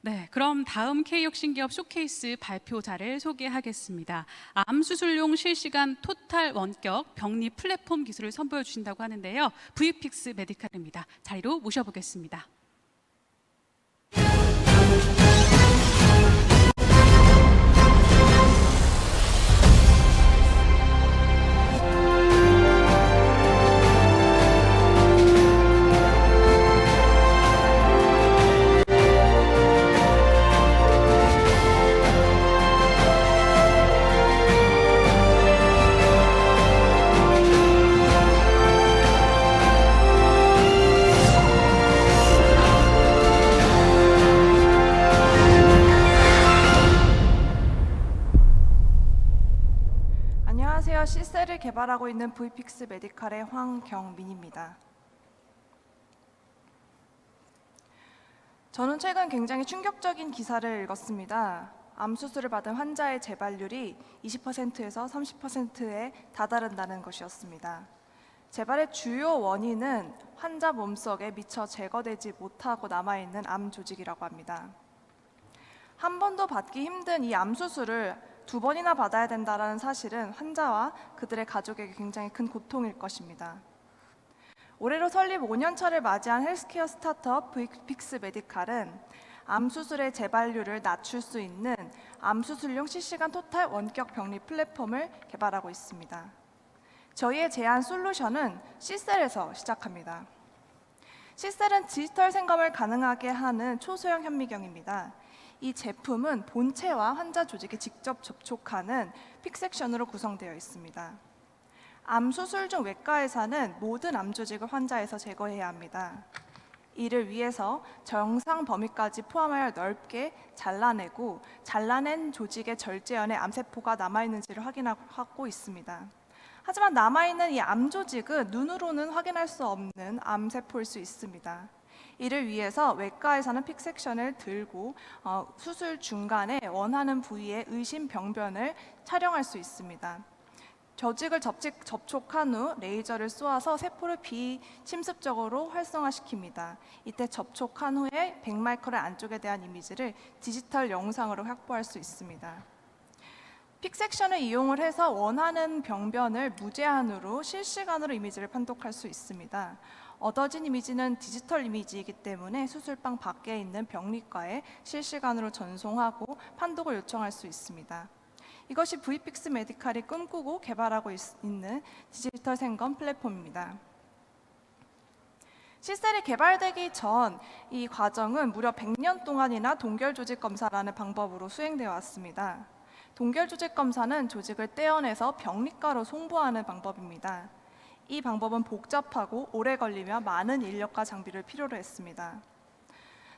네, 그럼 다음 K혁신기업 쇼케이스 발표자를 소개하겠습니다. 암수술용 실시간 토탈 원격 병리 플랫폼 기술을 선보여 주신다고 하는데요. 브이픽스 메디칼입니다. 자리로 모셔보겠습니다. 안녕하세요. 시셀을 개발하고 있는 브이픽스 메디칼의 황경민입니다. 저는 최근 굉장히 충격적인 기사를 읽었습니다. 암 수술을 받은 환자의 재발률이 20%에서 30%에 다다른다는 것이었습니다. 재발의 주요 원인은 환자 몸속에 미처 제거되지 못하고 남아있는 암 조직이라고 합니다. 한 번도 받기 힘든 이 암 수술을 2번이나 받아야 된다는 사실은 환자와 그들의 가족에게 굉장히 큰 고통일 것입니다. 올해로 설립 5년차를 맞이한 헬스케어 스타트업 브이픽스 메디칼은 암 수술의 재발률을 낮출 수 있는 암 수술용 실시간 토탈 원격 병리 플랫폼을 개발하고 있습니다. 저희의 제안 솔루션은 C셀에서 시작합니다. C셀은 디지털 생검을 가능하게 하는 초소형 현미경입니다. 이 제품은 본체와 환자 조직에 직접 접촉하는 픽섹션으로 구성되어 있습니다. 암 수술 중 외과에서는 모든 암 조직을 환자에서 제거해야 합니다. 이를 위해서 정상 범위까지 포함하여 넓게 잘라내고 잘라낸 조직의 절제연에 암세포가 남아있는지를 확인하고 있습니다. 하지만 남아있는 이 암 조직은 눈으로는 확인할 수 없는 암세포일 수 있습니다. 이를 위해서 외과에서는 픽섹션을 들고 수술 중간에 원하는 부위의 의심 병변을 촬영할 수 있습니다. 조직을 접촉한 후 레이저를 쏘아서 세포를 비침습적으로 활성화시킵니다. 이때 접촉한 후에 100마이크론 안쪽에 대한 이미지를 디지털 영상으로 확보할 수 있습니다. 픽섹션을 이용을 해서 원하는 병변을 무제한으로 실시간으로 이미지를 판독할 수 있습니다. 얻어진 이미지는 디지털 이미지이기 때문에 수술방 밖에 있는 병리과에 실시간으로 전송하고 판독을 요청할 수 있습니다. 이것이 브이픽스 메디칼이 꿈꾸고 개발하고 있는 디지털 생검 플랫폼입니다. C셀이 개발되기 전 이 과정은 무려 100년 동안이나 동결 조직 검사라는 방법으로 수행되어 왔습니다. 동결 조직 검사는 조직을 떼어내서 병리과로 송부하는 방법입니다. 이 방법은 복잡하고 오래 걸리며 많은 인력과 장비를 필요로 했습니다.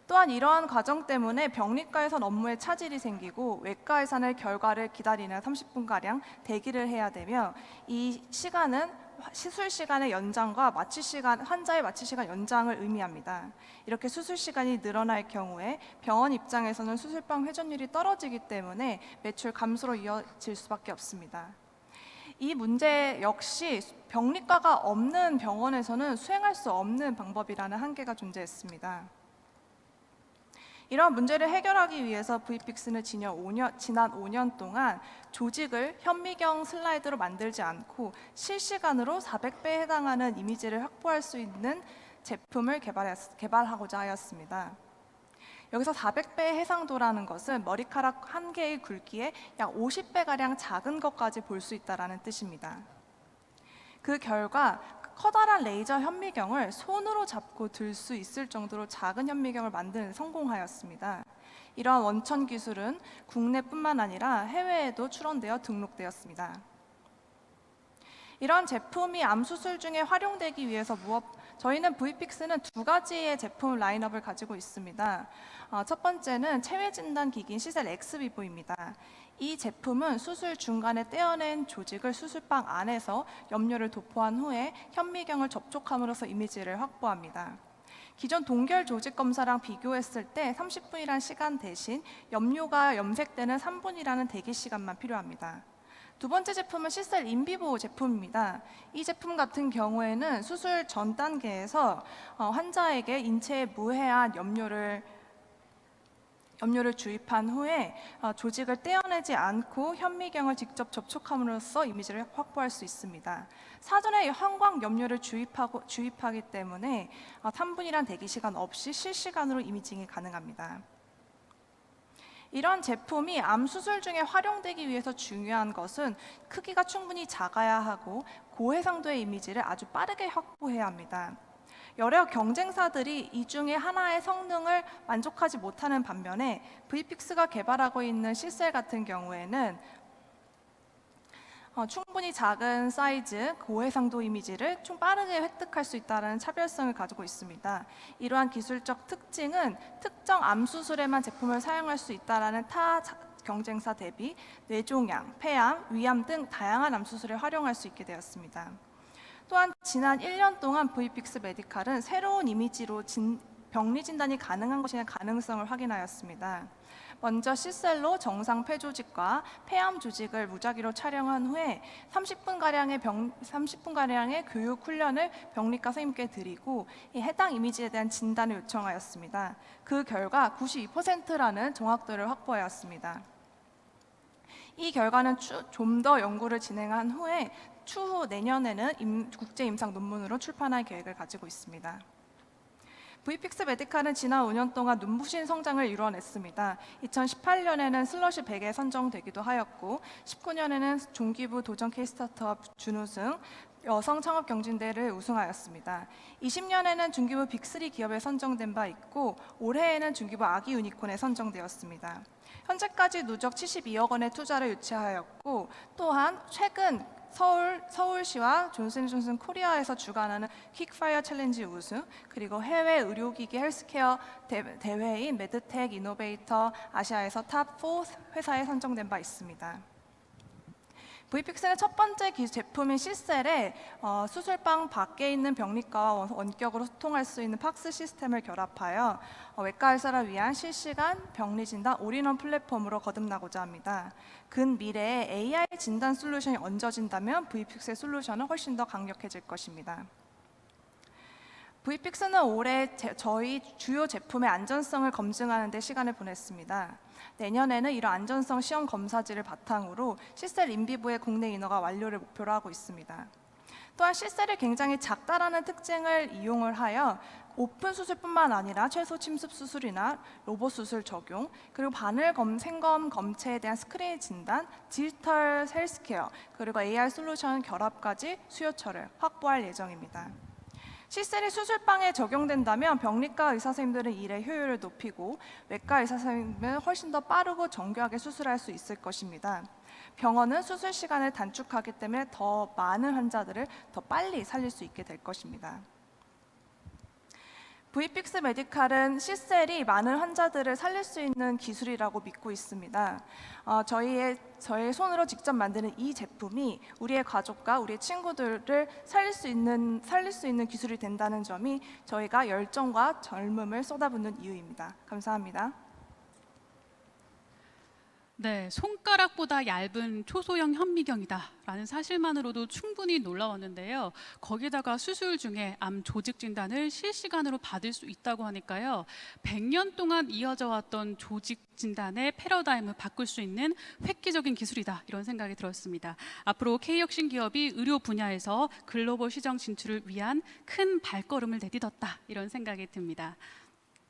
또한 이러한 과정 때문에 병리과에선 업무에 차질이 생기고 외과에서는 결과를 기다리는 30분가량 대기를 해야 되며 이 시간은 수술 시간의 연장과 환자의 마취 시간 연장을 의미합니다. 이렇게 수술 시간이 늘어날 경우에 병원 입장에서는 수술방 회전율이 떨어지기 때문에 매출 감소로 이어질 수밖에 없습니다. 이 문제 역시 병리과가 없는 병원에서는 수행할 수 없는 방법이라는 한계가 존재했습니다. 이러한 문제를 해결하기 위해서 브이픽스는 지난 5년 동안 조직을 현미경 슬라이드로 만들지 않고 실시간으로 400배에 해당하는 이미지를 확보할 수 있는 제품을 개발하고자 하였습니다. 여기서 400배의 해상도라는 것은 머리카락 한 개의 굵기에 약 50배가량 작은 것까지 볼 수 있다는 뜻입니다. 그 결과 커다란 레이저 현미경을 손으로 잡고 들 수 있을 정도로 작은 현미경을 만드는 데 성공하였습니다. 이러한 원천 기술은 국내뿐만 아니라 해외에도 출원되어 등록되었습니다. 이러한 제품이 암 수술 중에 활용되기 위해서 저희는 브이픽스는 2가지의 제품 라인업을 가지고 있습니다. 첫 번째는 체외 진단 기기인 C셀 엑스비보입니다. 이 제품은 수술 중간에 떼어낸 조직을 수술방 안에서 염료를 도포한 후에 현미경을 접촉함으로써 이미지를 확보합니다. 기존 동결 조직 검사랑 비교했을 때 30분이라는 시간 대신 염료가 염색되는 3분이라는 대기 시간만 필요합니다. 두 번째 제품은 C셀 인비보 제품입니다. 이 제품 같은 경우에는 수술 전 단계에서 환자에게 인체에 무해한 염료를 염료를 주입한 후에 조직을 떼어내지 않고 현미경을 직접 접촉함으로써 이미지를 확보할 수 있습니다. 사전에 형광 염료를 주입하기 때문에 3분이란 대기 시간 없이 실시간으로 이미징이 가능합니다. 이런 제품이 암 수술 중에 활용되기 위해서 중요한 것은 크기가 충분히 작아야 하고 고해상도의 이미지를 아주 빠르게 확보해야 합니다. 여러 경쟁사들이 이 중에 하나의 성능을 만족하지 못하는 반면에 브이픽스가 개발하고 있는 시셀 같은 경우에는 충분히 작은 사이즈, 고해상도 이미지를 좀 빠르게 획득할 수 있다는 차별성을 가지고 있습니다. 이러한 기술적 특징은 특정 암 수술에만 제품을 사용할 수 있다는 타 경쟁사 대비 뇌종양, 폐암, 위암 등 다양한 암 수술에 활용할 수 있게 되었습니다. 또한 지난 1년 동안 브이픽스 메디칼은 새로운 이미지로 병리 진단이 가능한 것의 가능성을 확인하였습니다. 먼저 시셀로 정상 폐 조직과 폐암 조직을 무작위로 촬영한 후에 30분가량의 교육 훈련을 병리과 선생님께 드리고 해당 이미지에 대한 진단을 요청하였습니다. 그 결과 92%라는 정확도를 확보하였습니다. 이 결과는 좀 더 연구를 진행한 후에 추후 내년에는 국제 임상 논문으로 출판할 계획을 가지고 있습니다. 브이픽스 메디칼은 지난 5년 동안 눈부신 성장을 이루어냈습니다. 2018년에는 슬러시 100에 선정되기도 하였고 19년에는 중기부 도전 케이스 스타트업 준우승, 여성 창업 경진대회를 우승하였습니다. 20년에는 중기부 빅3 기업에 선정된 바 있고 올해에는 중기부 아기 유니콘에 선정되었습니다. 현재까지 누적 72억 원의 투자를 유치하였고 또한 최근 서울시와 존슨앤존슨 코리아에서 주관하는 퀵파이어 챌린지 우승, 그리고 해외 의료기기 헬스케어 대회인 매드텍 이노베이터 아시아에서 탑4 회사에 선정된 바 있습니다. 브이픽스는 첫 번째 제품인 시셀에 수술방 밖에 있는 병리과와 원격으로 소통할 수 있는 팍스 시스템을 결합하여 외과 의사를 위한 실시간 병리 진단 올인원 플랫폼으로 거듭나고자 합니다. 근미래에 AI 진단 솔루션이 얹어진다면 브이픽스의 솔루션은 훨씬 더 강력해질 것입니다. 브이픽스는 올해 저희 주요 제품의 안전성을 검증하는 데 시간을 보냈습니다. 내년에는 이런 안전성 시험 검사지를 바탕으로 시셀 인비보의 국내 인허가 완료를 목표로 하고 있습니다. 또한 시셀이 굉장히 작다라는 특징을 이용을 하여 오픈 수술뿐만 아니라 최소 침습 수술이나 로봇 수술 적용, 그리고 바늘 생검 검체에 대한 스크린 진단, 디지털 헬스케어, 그리고 AR 솔루션 결합까지 수요처를 확보할 예정입니다. 시셀이 수술방에 적용된다면 병리과 의사 선생님들은 일의 효율을 높이고 외과 의사 선생님은 훨씬 더 빠르고 정교하게 수술할 수 있을 것입니다. 병원은 수술 시간을 단축하기 때문에 더 많은 환자들을 더 빨리 살릴 수 있게 될 것입니다. 브이픽스 메디칼은 시셀이 많은 환자들을 살릴 수 있는 기술이라고 믿고 있습니다. 저희의 손으로 직접 만드는 이 제품이 우리의 가족과 우리의 친구들을 살릴 수 있는 기술이 된다는 점이 저희가 열정과 젊음을 쏟아붓는 이유입니다. 감사합니다. 네, 손가락보다 얇은 초소형 현미경이다라는 사실만으로도 충분히 놀라웠는데요. 거기다가 수술 중에 암 조직 진단을 실시간으로 받을 수 있다고 하니까요. 100년 동안 이어져 왔던 조직 진단의 패러다임을 바꿀 수 있는 획기적인 기술이다, 이런 생각이 들었습니다. 앞으로 K혁신 기업이 의료 분야에서 글로벌 시장 진출을 위한 큰 발걸음을 내딛었다, 이런 생각이 듭니다.